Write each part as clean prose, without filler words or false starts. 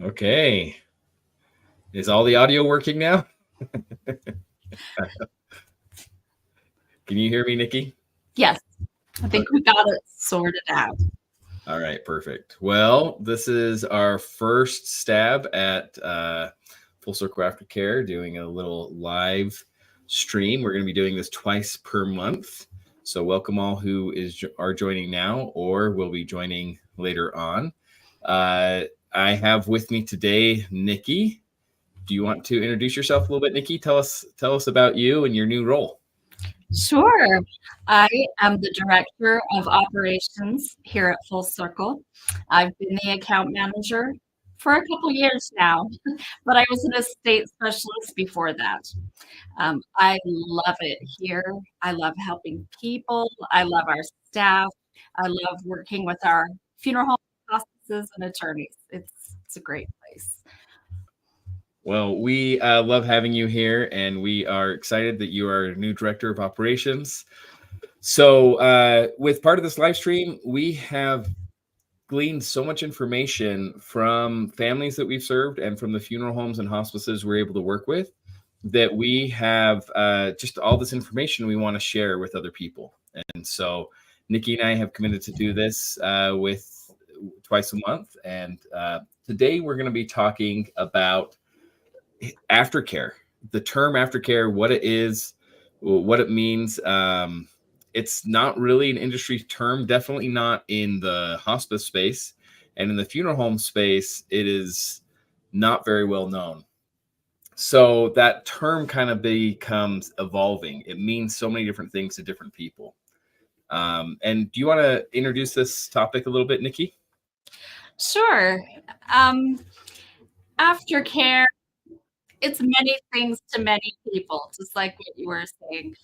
Okay. Is all the audio working now? Can you hear me, Nikki? Yes. I think we got it sorted out. All right, perfect. Well, this is our first stab at Full-Circle Aftercare, doing a little live stream. We're going to be doing this twice per month. So welcome all who are joining now or will be joining later on. I have with me today Nikki. Do you want to introduce yourself a little bit, Nikki? Tell us about you and your new role. Sure. I am the Director of Operations here at Full-Circle. I've been the account manager for a couple years now, but I was an estate specialist before that. I love it here. I love helping people. I love our staff. I love working with our funeral home hospices and attorneys. It's a great place. Well, we love having you here, and we are excited that you are new Director of Operations. So with part of this live stream, we have gleaned so much information from families that we've served and from the funeral homes and hospices we're able to work with that we have just all this information we want to share with other people. And so Nikki and I have committed to do this with twice a month. And today we're going to be talking about aftercare, the term aftercare, what it is, what it means. It's not really an industry term, definitely not in the hospice space. And in the funeral home space, it is not very well known. So that term kind of becomes evolving. It means so many different things to different people. And do you want to introduce this topic a little bit, Nikki? Sure. Aftercare, it's many things to many people, just like what you were saying.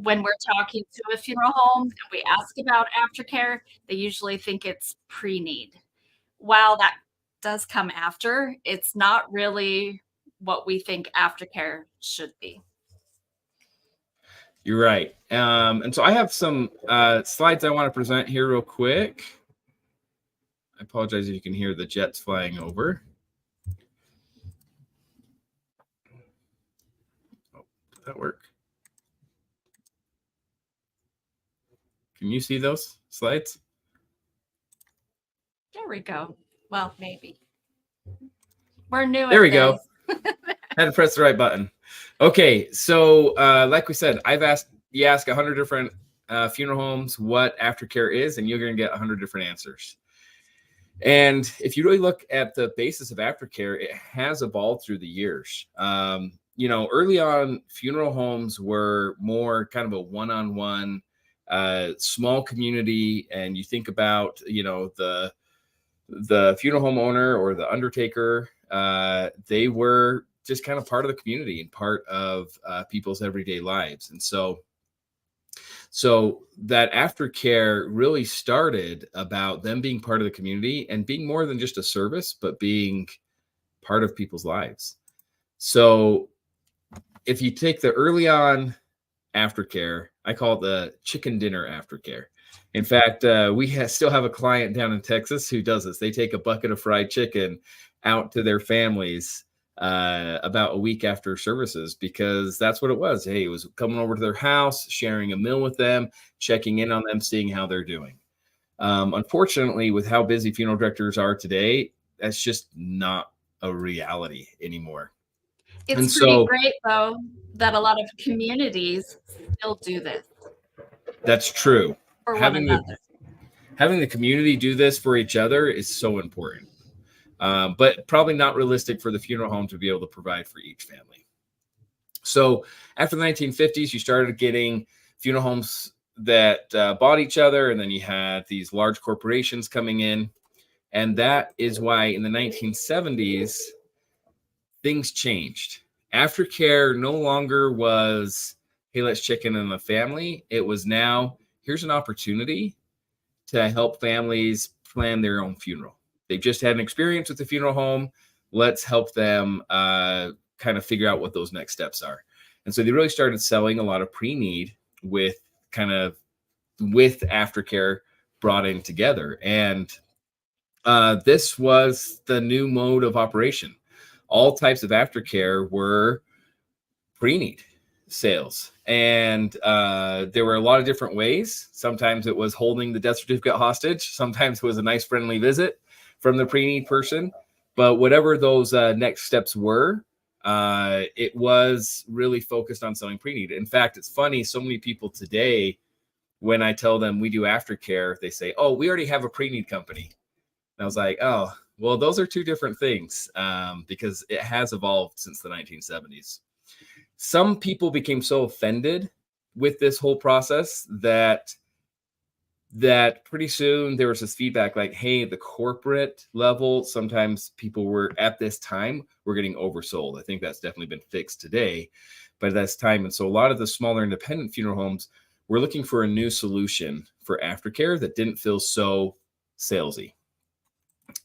When we're talking to a funeral home and we ask about aftercare, they usually think it's pre-need. While that does come after, it's not really what we think aftercare should be. You're right. And so I have some slides I want to present here real quick. I apologize if you can hear the jets flying over. Oh, does that work? Can you see those slides? There we go. Well, maybe. We're new at this. There we go. Had to press the right button. Okay, so like we said, you ask 100 different funeral homes what aftercare is, and you're going to get 100 different answers. And if you really look at the basis of aftercare, it has evolved through the years. Early on, funeral homes were more kind of a one-on-one, small community, and you think about, the funeral home owner or the undertaker, they were just kind of part of the community and part of people's everyday lives. And so that aftercare really started about them being part of the community and being more than just a service, but being part of people's lives. So if you take the early on aftercare, I call it the chicken dinner aftercare. In fact, we still have a client down in Texas who does this. They take a bucket of fried chicken out to their families about a week after services, because that's what it was. Hey, it was coming over to their house, sharing a meal with them, checking in on them, seeing how they're doing. Unfortunately, with how busy funeral directors are today, that's just not a reality anymore. It's pretty great, though, that a lot of communities still do this. That's true. For one another. Having the community do this for each other is so important. But probably not realistic for the funeral home to be able to provide for each family. So after the 1950s, you started getting funeral homes that bought each other, and then you had these large corporations coming in. And that is why in the 1970s, things changed. Aftercare no longer was, hey, let's check in on the family. It was now, here's an opportunity to help families plan their own funeral. They've just had an experience with the funeral home. Let's help them kind of figure out what those next steps are. And so they really started selling a lot of pre-need with aftercare brought in together. And This was the new mode of operation. All types of aftercare were pre-need sales, and there were a lot of different ways. Sometimes it was holding the death certificate hostage. Sometimes it was a nice friendly visit from the pre-need person. But whatever those next steps were, it was really focused on selling pre-need. In fact, it's funny, so many people today, when I tell them we do aftercare, they say, oh, we already have a pre-need company. And I was like, oh, well, those are two different things, because it has evolved since the 1970s. Some people became so offended with this whole process that pretty soon there was this feedback like, hey, the corporate level, sometimes people were at this time, we're getting oversold. I think that's definitely been fixed today, but at this time. And so a lot of the smaller independent funeral homes were looking for a new solution for aftercare that didn't feel so salesy.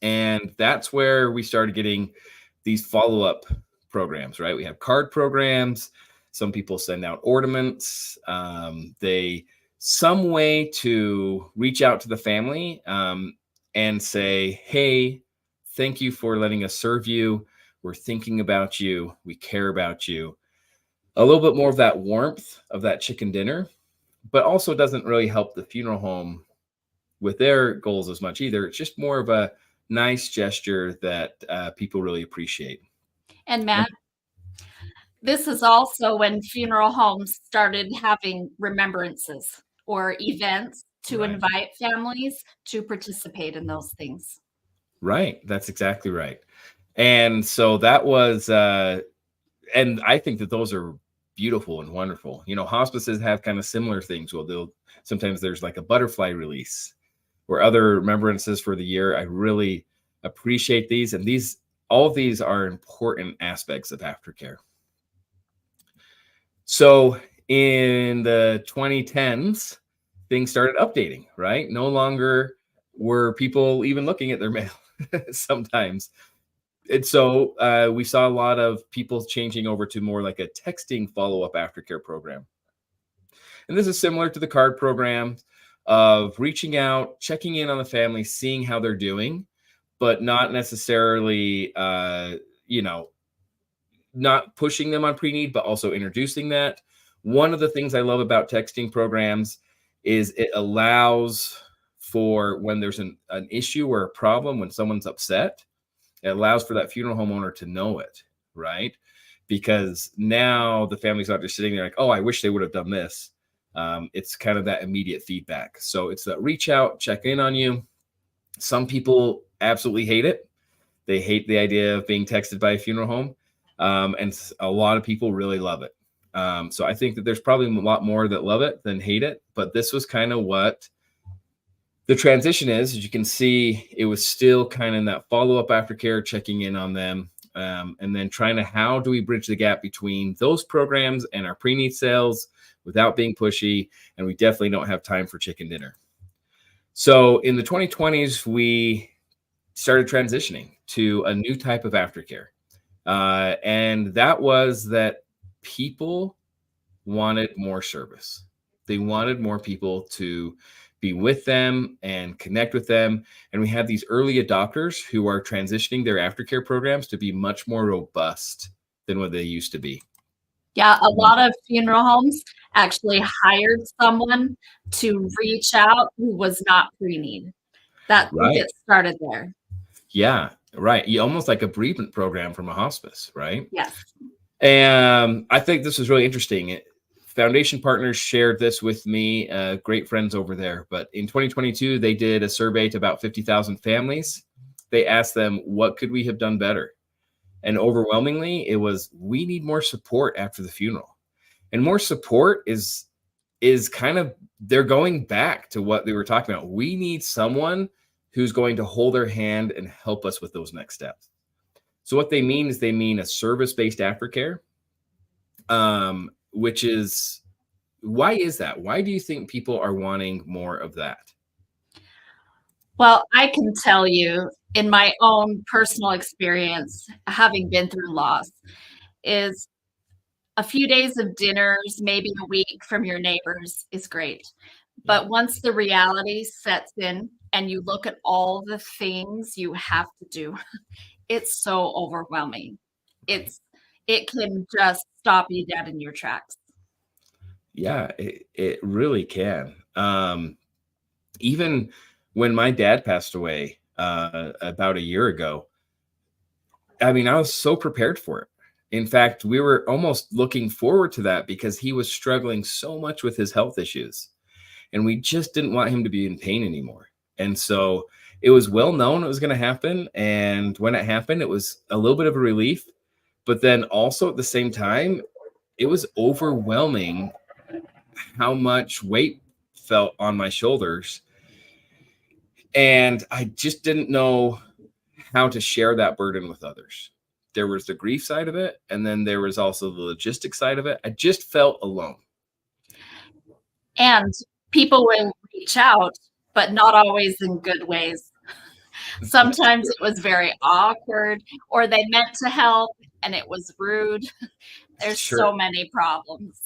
And that's where we started getting these follow-up programs, right? We have card programs. Some people send out ornaments. Some way to reach out to the family and say, hey, thank you for letting us serve you. We're thinking about you. We care about you. A little bit more of that warmth of that chicken dinner, but also doesn't really help the funeral home with their goals as much either. It's just more of a nice gesture that people really appreciate. And Matt, this is also when funeral homes started having remembrances or events to invite families to participate in those things. Right. That's exactly right. And so that was, and I think that those are beautiful and wonderful. You know, hospices have kind of similar things. Well, sometimes there's like a butterfly release or other remembrances for the year. I really appreciate these. And all of these are important aspects of aftercare. So in the 2010s, things started updating, right? No longer were people even looking at their mail sometimes. And so we saw a lot of people changing over to more like a texting follow-up aftercare program. And this is similar to the card program of reaching out, checking in on the family, seeing how they're doing, but not necessarily, not pushing them on pre-need, but also introducing that. One of the things I love about texting programs is it allows for when there's an issue or a problem, when someone's upset, it allows for that funeral homeowner to know it, right? Because now the family's not just sitting there like, oh, I wish they would have done this. It's kind of that immediate feedback. So it's that reach out, check in on you. Some people absolutely hate it. They hate the idea of being texted by a funeral home. And a lot of people really love it. So I think that there's probably a lot more that love it than hate it. But this was kind of what the transition is. As you can see, it was still kind of in that follow-up aftercare, checking in on them. And then trying to, how do we bridge the gap between those programs and our pre-need sales without being pushy? And we definitely don't have time for chicken dinner. So in the 2020s, we started transitioning to a new type of aftercare. And that was that people wanted more service. They wanted more people to be with them and connect with them. And we have these early adopters who are transitioning their aftercare programs to be much more robust than what they used to be. Yeah, a lot of funeral homes actually hired someone to reach out who was not pre-need. That would get started there. Yeah, right. You almost like a bereavement program from a hospice, right? Yes. And I think this was really interesting. Foundation partners shared this with me, great friends over there. But in 2022, they did a survey to about 50,000 families. They asked them, what could we have done better? And overwhelmingly, it was, we need more support after the funeral. And more support is kind of, they're going back to what they were talking about. We need someone who's going to hold their hand and help us with those next steps. So what they mean is they mean a service-based aftercare, which is, why is that? Why do you think people are wanting more of that? Well, I can tell you in my own personal experience, having been through loss, is a few days of dinners, maybe a week from your neighbors is great. But once the reality sets in and you look at all the things you have to do, it's so overwhelming. It can just stop you dead in your tracks. Yeah, it really can. Even when my dad passed away about a year ago, I mean, I was so prepared for it. In fact, we were almost looking forward to that because he was struggling so much with his health issues, and we just didn't want him to be in pain anymore. And so it was well known it was going to happen. And when it happened, it was a little bit of a relief. But then also at the same time, it was overwhelming how much weight felt on my shoulders. And I just didn't know how to share that burden with others. There was the grief side of it, and then there was also the logistic side of it. I just felt alone. And people will reach out, but not always in good ways. Sometimes it was very awkward, or they meant to help and it was rude. There's so many problems.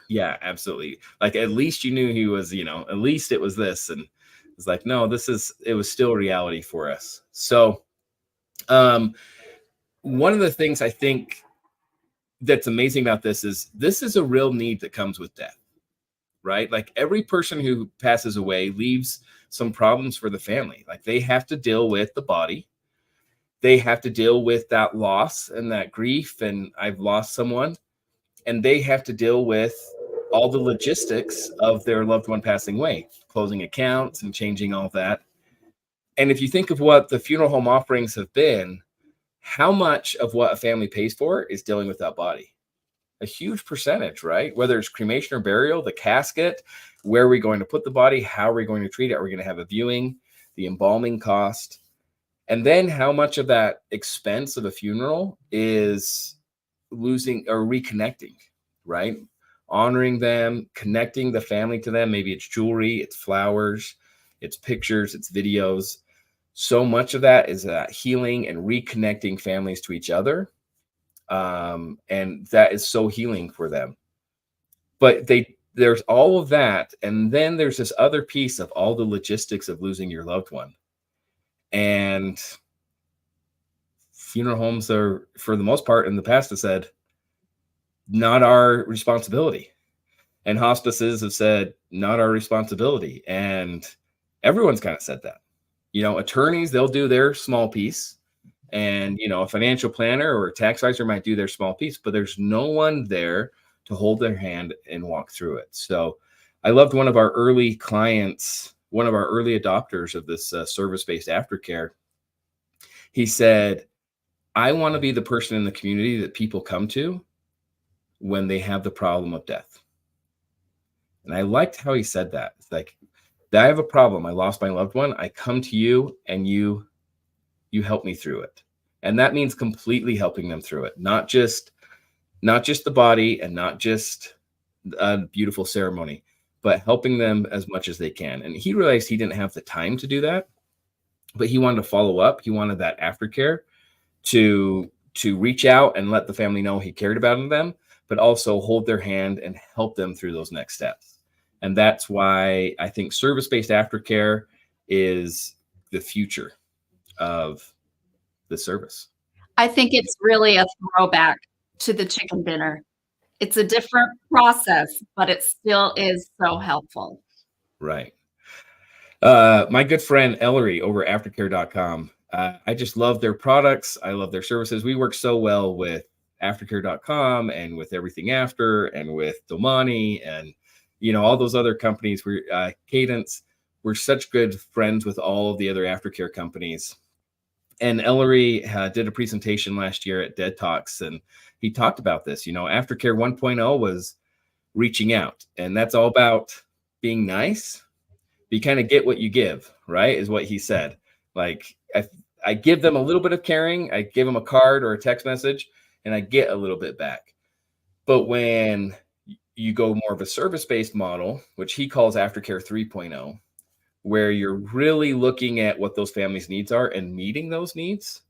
Yeah, absolutely. Like at least you knew he was, at least it was this. And it's like, no, it was still reality for us. So one of the things I think that's amazing about this is a real need that comes with death, right? Like every person who passes away leaves some problems for the family. Like they have to deal with the body. They have to deal with that loss and that grief. And I've lost someone, and they have to deal with all the logistics of their loved one passing away, closing accounts and changing all that. And if you think of what the funeral home offerings have been, how much of what a family pays for is dealing with that body? A huge percentage, right? Whether it's cremation or burial, the casket, where are we going to put the body? How are we going to treat it? Are we going to have a viewing, the embalming cost? And then how much of that expense of a funeral is losing or reconnecting, right? Honoring them, connecting the family to them. Maybe it's jewelry, it's flowers, it's pictures, it's videos. So much of that is healing and reconnecting families to each other. And that is so healing for them. But there's all of that. And then there's this other piece of all the logistics of losing your loved one. And funeral homes are, for the most part, in the past have said, not our responsibility. And hospices have said, not our responsibility. And everyone's kind of said that. Attorneys, they'll do their small piece. And, a financial planner or a tax advisor might do their small piece, but there's no one there to hold their hand and walk through it. So I loved one of our early clients, one of our early adopters of this service-based aftercare. He said, I want to be the person in the community that people come to when they have the problem of death. And I liked how he said that. It's like, I have a problem. I lost my loved one. I come to you and you help me through it. And that means completely helping them through it. Not just the body and not just a beautiful ceremony, but helping them as much as they can. And he realized he didn't have the time to do that, but he wanted to follow up. He wanted that aftercare to reach out and let the family know he cared about them, but also hold their hand and help them through those next steps. And that's why I think service-based aftercare is the future of the service. I think it's really a throwback to the chicken dinner. It's a different process, but it still is so helpful. Right. My good friend Ellery over at aftercare.com. I just love their products. I love their services. We work so well with aftercare.com and with Everything After and with Domani and all those other companies. We're Cadence. We're such good friends with all of the other aftercare companies. And Ellery did a presentation last year at Dead Talks, and he talked about this. Aftercare 1.0 was reaching out, and that's all about being nice. You kind of get what you give, right? Is what he said. Like I give them a little bit of caring. I give them a card or a text message, and I get a little bit back. But when you go more of a service-based model, which he calls Aftercare 3.0, where you're really looking at what those families' needs are and meeting those needs,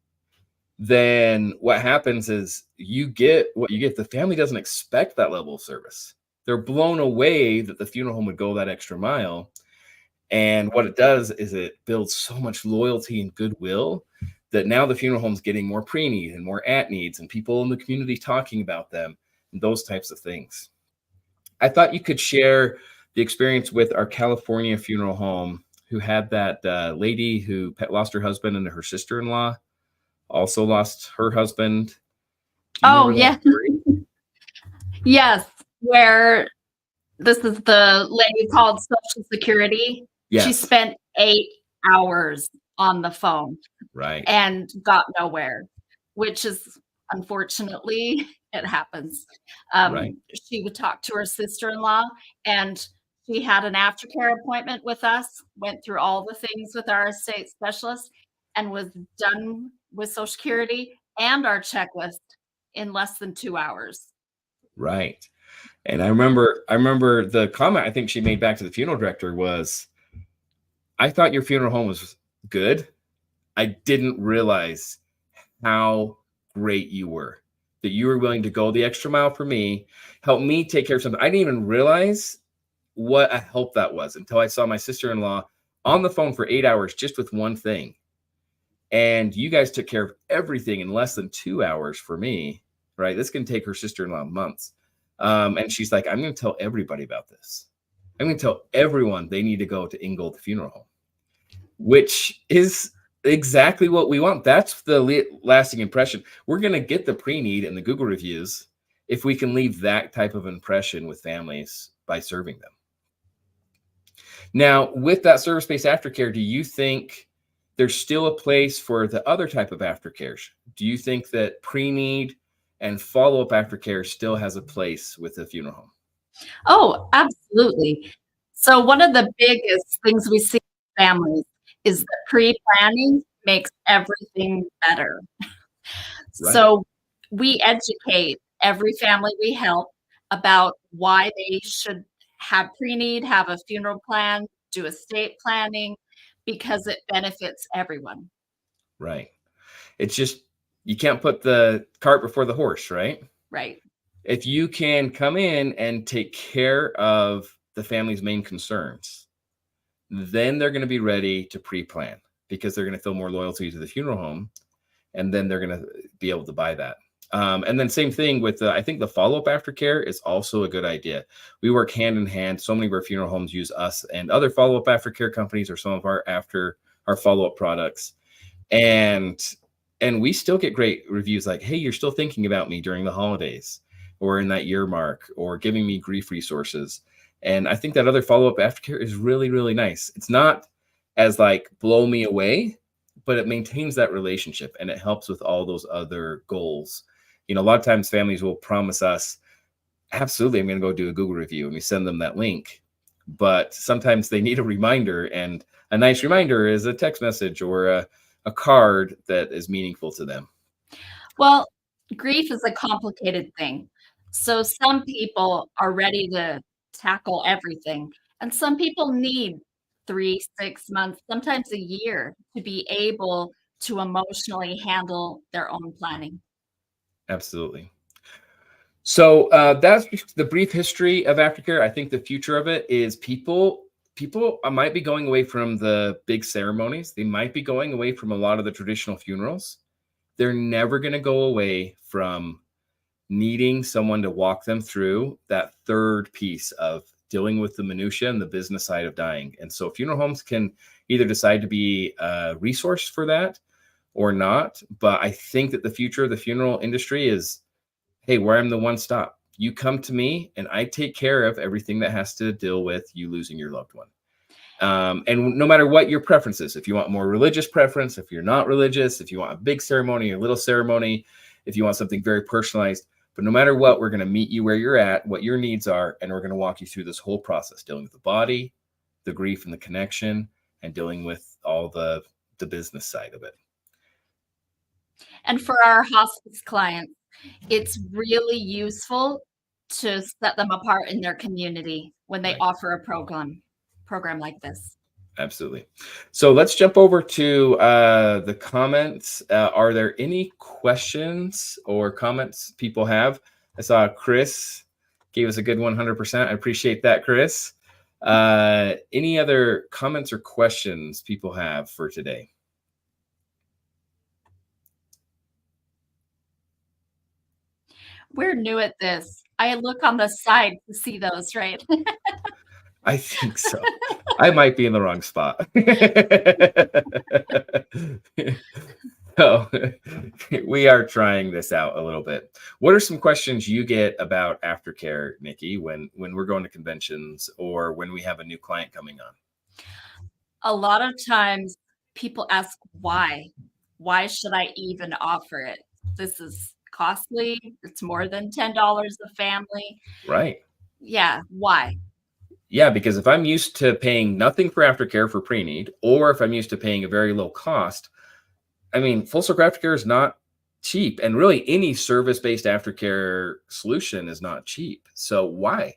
then what happens is you get what you get. The family doesn't expect that level of service. They're blown away that the funeral home would go that extra mile. And what it does is it builds so much loyalty and goodwill that now the funeral home's getting more pre-need and more at needs and people in the community talking about them and those types of things. I thought you could share the experience with our California funeral home who had that lady who lost her husband, and her sister-in-law also lost her husband. Oh, yeah. Yes, where this is the lady called Social Security. Yes. She spent 8 hours on the phone. Right. And got nowhere, which is, unfortunately, it happens. Right. She would talk to her sister-in-law, and she had an aftercare appointment with us, went through all the things with our estate specialist, and was done with Social Security and our checklist in less than 2 hours. Right. And I remember the comment I think she made back to the funeral director was, I thought your funeral home was good. I didn't realize how great you were, that you were willing to go the extra mile for me, help me take care of something. I didn't even realize what a help that was until I saw my sister-in-law on the phone for 8 hours just with one thing. And you guys took care of everything in less than 2 hours for me, right? This can take her sister-in-law months. And she's like, I'm going to tell everybody about this. I'm going to tell everyone they need to go to Ingold Funeral Home, which is exactly what we want. That's the lasting impression. We're going to get the pre-need and the Google reviews if we can leave that type of impression with families by serving them. Now, with that service-based aftercare, do you think there's still a place for the other type of aftercares? Do you think that pre-need and follow-up aftercare still has a place with the funeral home? Oh, absolutely. So one of the biggest things we see in families is that pre-planning makes everything better. Right. So we educate every family we help about why they should have pre-need, have a funeral plan, do estate planning, because it benefits everyone. Right. It's just, you can't put the cart before the horse, right? Right. If you can come in and take care of the family's main concerns, then they're going to be ready to pre-plan because they're going to feel more loyalty to the funeral home, and then they're going to be able to buy that. And then same thing with I think the follow-up aftercare is also a good idea. We work hand in hand. So many of our funeral homes use us and other follow-up aftercare companies or some of our follow-up products. And we still get great reviews like, hey, you're still thinking about me during the holidays or in that year mark, or giving me grief resources. And I think that other follow-up aftercare is really, really nice. It's not as like blow me away, but it maintains that relationship and it helps with all those other goals. You know, a lot of times families will promise us, absolutely, I'm going to go do a Google review, and we send them that link. But sometimes they need a reminder, and a nice reminder is a text message or a card that is meaningful to them. Well, grief is a complicated thing. So some people are ready to tackle everything, and some people need 3, 6 months, sometimes a year to be able to emotionally handle their own planning. Absolutely. So that's the brief history of aftercare. I think the future of it is people might be going away from the big ceremonies. They might be going away from a lot of the traditional funerals. They're never going to go away from needing someone to walk them through that third piece of dealing with the minutia and the business side of dying. And so funeral homes can either decide to be a resource for that or not. But I think that the future of the funeral industry is, hey, where I'm the one stop. You come to me and I take care of everything that has to deal with you losing your loved one. And no matter what your preference is, if you want more religious preference, if you're not religious, if you want a big ceremony or a little ceremony, if you want something very personalized, but no matter what, we're going to meet you where you're at, what your needs are, and we're going to walk you through this whole process, dealing with the body, the grief and the connection, and dealing with all the business side of it. And for our hospice clients, it's really useful to set them apart in their community when they offer a program like this. Absolutely. So let's jump over to the comments. Are there any questions or comments people have? I saw Chris gave us a good 100%. I appreciate that, Chris. Any other comments or questions people have for today? We're new at this. I look on the side to see those, right? I think so. I might be in the wrong spot. So we are trying this out a little bit. What are some questions you get about aftercare, Nikki, when we're going to conventions or when we have a new client coming on? A lot of times people ask why. Why should I even offer it? This is costly. It's more than $10 a family. Right. Yeah, why? Yeah, because if I'm used to paying nothing for aftercare for pre-need, or if I'm used to paying a very low cost, I mean, Full-Circle Aftercare is not cheap, and really any service-based aftercare solution is not cheap. So why?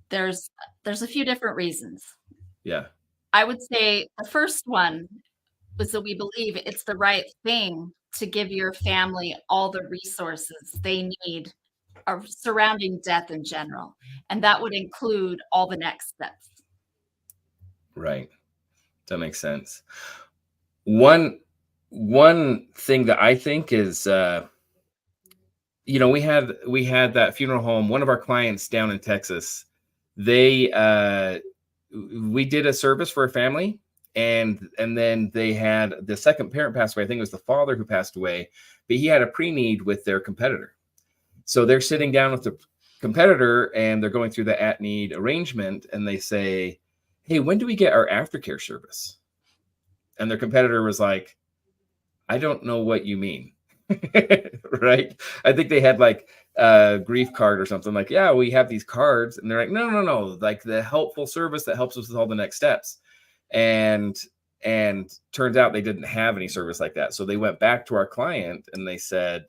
There's a few different reasons. Yeah. I would say the first one was that we believe it's the right thing to give your family all the resources they need surrounding death in general. And that would include all the next steps. Right. That makes sense. One thing that I think is we had that funeral home, one of our clients down in Texas. They we did a service for a family, and then they had the second parent pass away. I think it was the father who passed away, but he had a pre-need with their competitor. So they're sitting down with the competitor and they're going through the at-need arrangement, and they say, "Hey, when do we get our aftercare service?" And their competitor was like, "I don't know what you mean." Right? I think they had like a grief card or something, like, "Yeah, we have these cards." And they're like, no, like the helpful service that helps us with all the next steps. And turns out they didn't have any service like that. So they went back to our client and they said,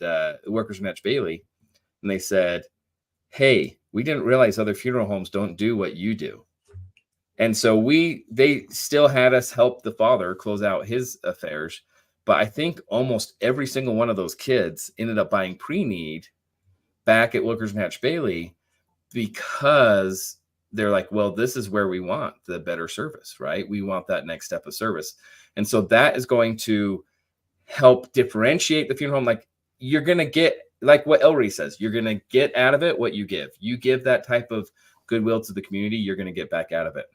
workers in Bailey, and they said, "Hey, we didn't realize other funeral homes don't do what you do." And so they still had us help the father close out his affairs. But I think almost every single one of those kids ended up buying pre-need back at Wilkers and Hatch Bailey, because they're like, well, this is where we want the better service, right? We want that next step of service. And so that is going to help differentiate the funeral home. Like, you're going to get, like what Ellery says, you're going to get out of it what you give. You give that type of goodwill to the community, you're going to get back out of it.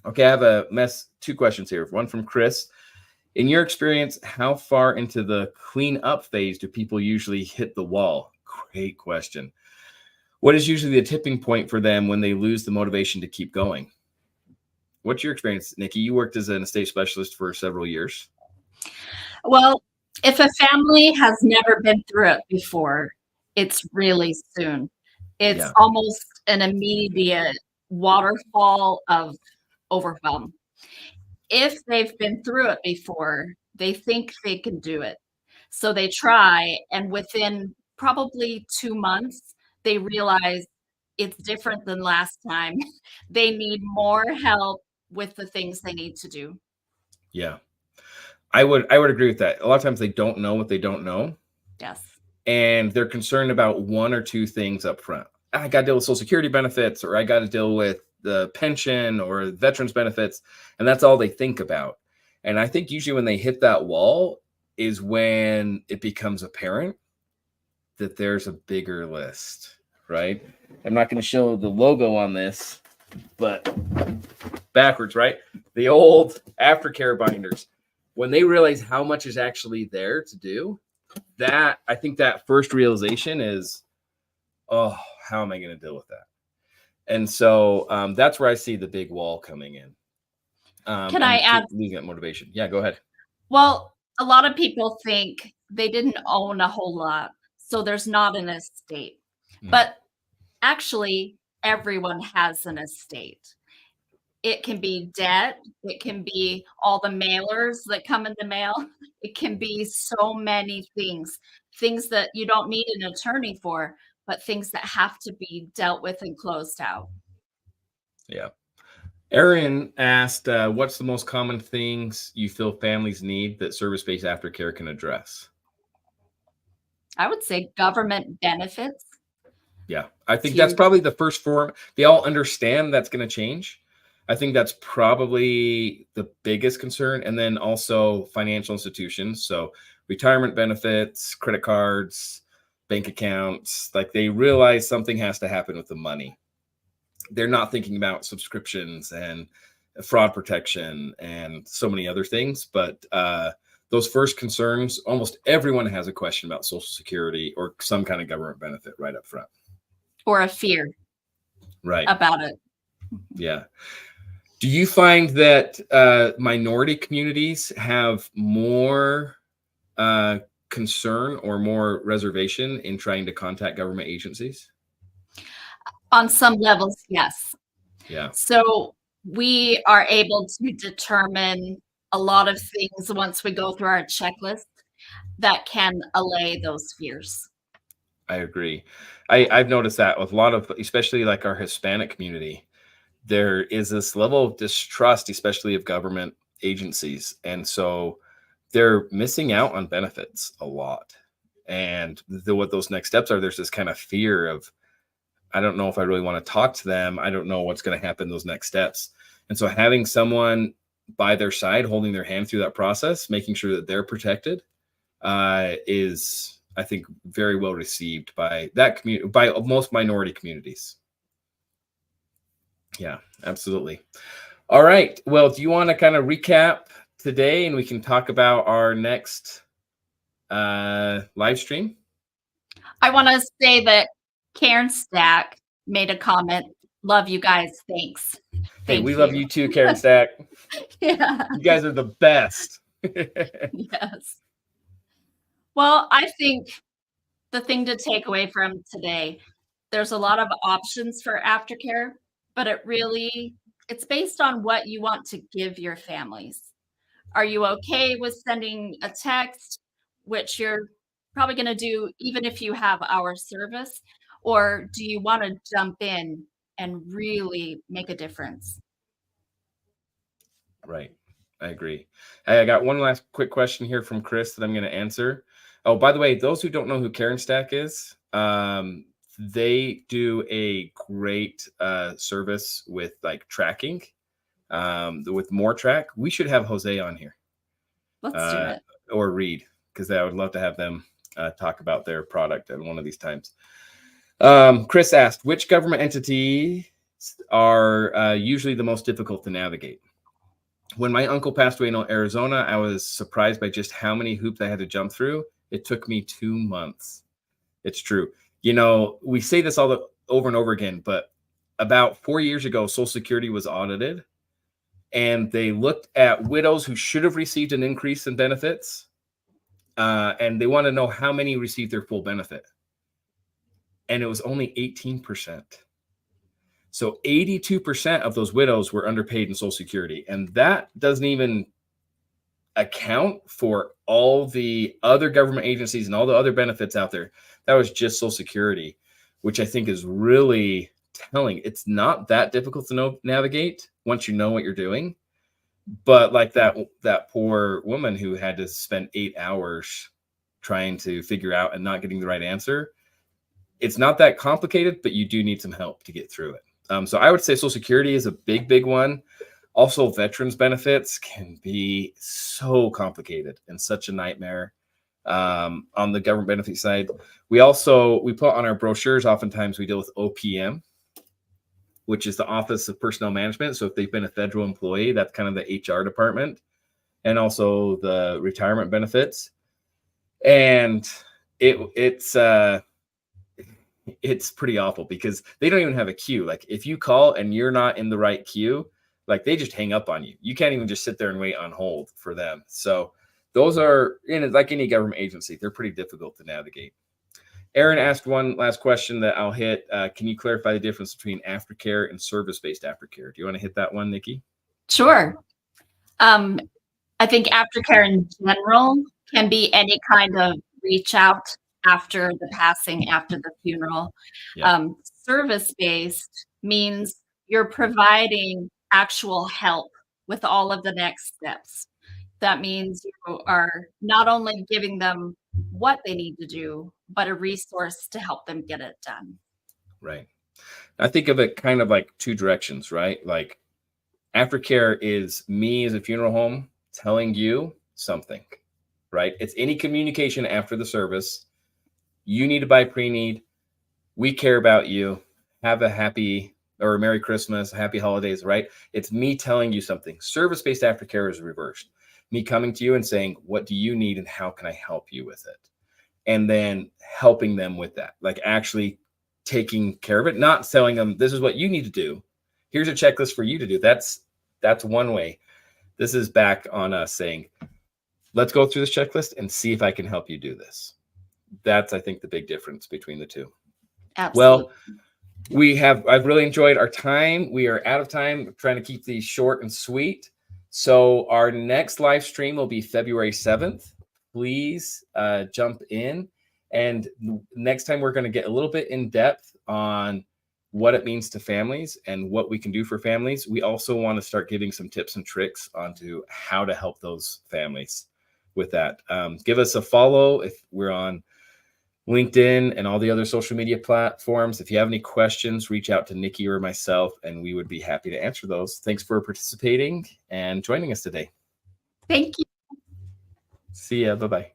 Okay, I have two questions here. One from Chris. In your experience, how far into the clean up phase do people usually hit the wall? Great question. What is usually the tipping point for them when they lose the motivation to keep going? What's your experience, Nikki? You worked as an estate specialist for several years. Well, if a family has never been through it before, it's really soon. It's almost an immediate waterfall of overwhelm. If they've been through it before, they think they can do it. So they try, and within probably 2 months, they realize it's different than last time. They need more help with the things they need to do. Yeah. I would agree with that. A lot of times they don't know what they don't know. Yes. And they're concerned about one or two things up front. I got to deal with Social Security benefits, or I got to deal with the pension or veterans benefits. And that's all they think about. And I think usually when they hit that wall is when it becomes apparent that there's a bigger list, right? I'm not going to show the logo on this, but backwards, right? The old Aftercare binders. When they realize how much is actually there to do, that I think that first realization is, oh, how am I going to deal with that? And so that's where I see the big wall coming in. Can I add? Losing that motivation. Yeah, go ahead. Well, a lot of people think they didn't own a whole lot, so there's not an estate. But actually, everyone has an estate. It can be debt. It can be all the mailers that come in the mail. It can be so many things that you don't need an attorney for, but things that have to be dealt with and closed out. Yeah. Erin asked, what's the most common things you feel families need that service-based aftercare can address? I would say government benefits. Yeah. I It's think that's huge. probably the first form. They all understand that's going to change. I think that's probably the biggest concern. And then also financial institutions. So retirement benefits, credit cards, bank accounts, like they realize something has to happen with the money. They're not thinking about subscriptions and fraud protection and so many other things. But those first concerns, almost everyone has a question about Social Security or some kind of government benefit right up front. Or a fear Right. about it. Yeah. Do you find that minority communities have more concern or more reservation in trying to contact government agencies? On some levels, yes. Yeah. So we are able to determine a lot of things once we go through our checklist that can allay those fears. I agree. I've noticed that with a lot of, especially like our Hispanic community, there is this level of distrust, especially of government agencies. And so they're missing out on benefits a lot. And what those next steps are, there's this kind of fear of, I don't know if I really want to talk to them. I don't know what's going to happen those next steps. And so having someone by their side, holding their hand through that process, making sure that they're protected, is, I think, very well received by that community, by most minority communities. Yeah, absolutely. All right. Well, do you want to kind of recap today and we can talk about our next live stream? I want to say that Karen Stack made a comment. Love you guys. Thanks. Hey, we love you too, Karen Stack. Yeah. You guys are the best. Yes. Well, I think the thing to take away from today, there's a lot of options for aftercare, but it's based on what you want to give your families. Are you okay with sending a text, which you're probably going to do even if you have our service? Or do you want to jump in and really make a difference? Right. I agree. Hey, I got one last quick question here from Chris that I'm going to answer. Oh, by the way, those who don't know who Karen Stack is, they do a great service with like tracking, with more track. We should have Jose on here. Let's do it. Or Reed, because I would love to have them talk about their product at one of these times. Chris asked, which government entities are usually the most difficult to navigate? When my uncle passed away in Arizona, I was surprised by just how many hoops I had to jump through. It took me 2 months. It's true. You know, we say this over and over again, but about 4 years ago, Social Security was audited, and they looked at widows who should have received an increase in benefits, and they want to know how many received their full benefit. And it was only 18%. So 82% of those widows were underpaid in Social Security. And that doesn't even account for all the other government agencies and all the other benefits out there. That was just Social Security, which I think is really telling. It's not that difficult to navigate once you know what you're doing. But like that poor woman who had to spend 8 hours trying to figure out and not getting the right answer. It's not that complicated, but you do need some help to get through it. So I would say Social Security is a big, big one. Also, veterans benefits can be so complicated and such a nightmare on the government benefit side. We put on our brochures, oftentimes we deal with OPM, which is the Office of Personnel Management. So if they've been a federal employee, that's kind of the HR department, and also the retirement benefits. And it's pretty awful because they don't even have a queue. Like if you call and you're not in the right queue, like they just hang up on you. You can't even just sit there and wait on hold for them. So those are, like any government agency, they're pretty difficult to navigate. Aaron asked one last question that I'll hit. Can you clarify the difference between aftercare and service-based aftercare? Do you want to hit that one, Nikki? Sure. I think aftercare in general can be any kind of reach out after the passing, after the funeral. Yeah. Service-based means you're providing actual help with all of the next steps. That means you are not only giving them what they need to do, but a resource to help them get it done. Right. I think of it kind of like two directions, right? Like Aftercare is me as a funeral home telling you something, right? It's any communication after the service. You need to buy pre-need. We care about you. Have a happy or a Merry Christmas, happy holidays, right? It's me telling you something. Service-based aftercare is reversed. Me coming to you and saying, what do you need and how can I help you with it? And then helping them with that, like actually taking care of it, not telling them this is what you need to do. Here's a checklist for you to do. That's one way. This is back on us saying, let's go through this checklist and see if I can help you do this. That's, I think, the big difference between the two. Absolutely. Well, I've really enjoyed our time. We are out of time. We're trying to keep these short and sweet. So our next live stream will be February 7th. Please jump in. And next time we're going to get a little bit in depth on what it means to families and what we can do for families. We also want to start giving some tips and tricks onto how to help those families with that. Give us a follow if we're on LinkedIn and all the other social media platforms. If you have any questions, reach out to Nikki or myself, and we would be happy to answer those. Thanks for participating and joining us today. Thank you. See ya. Bye-bye.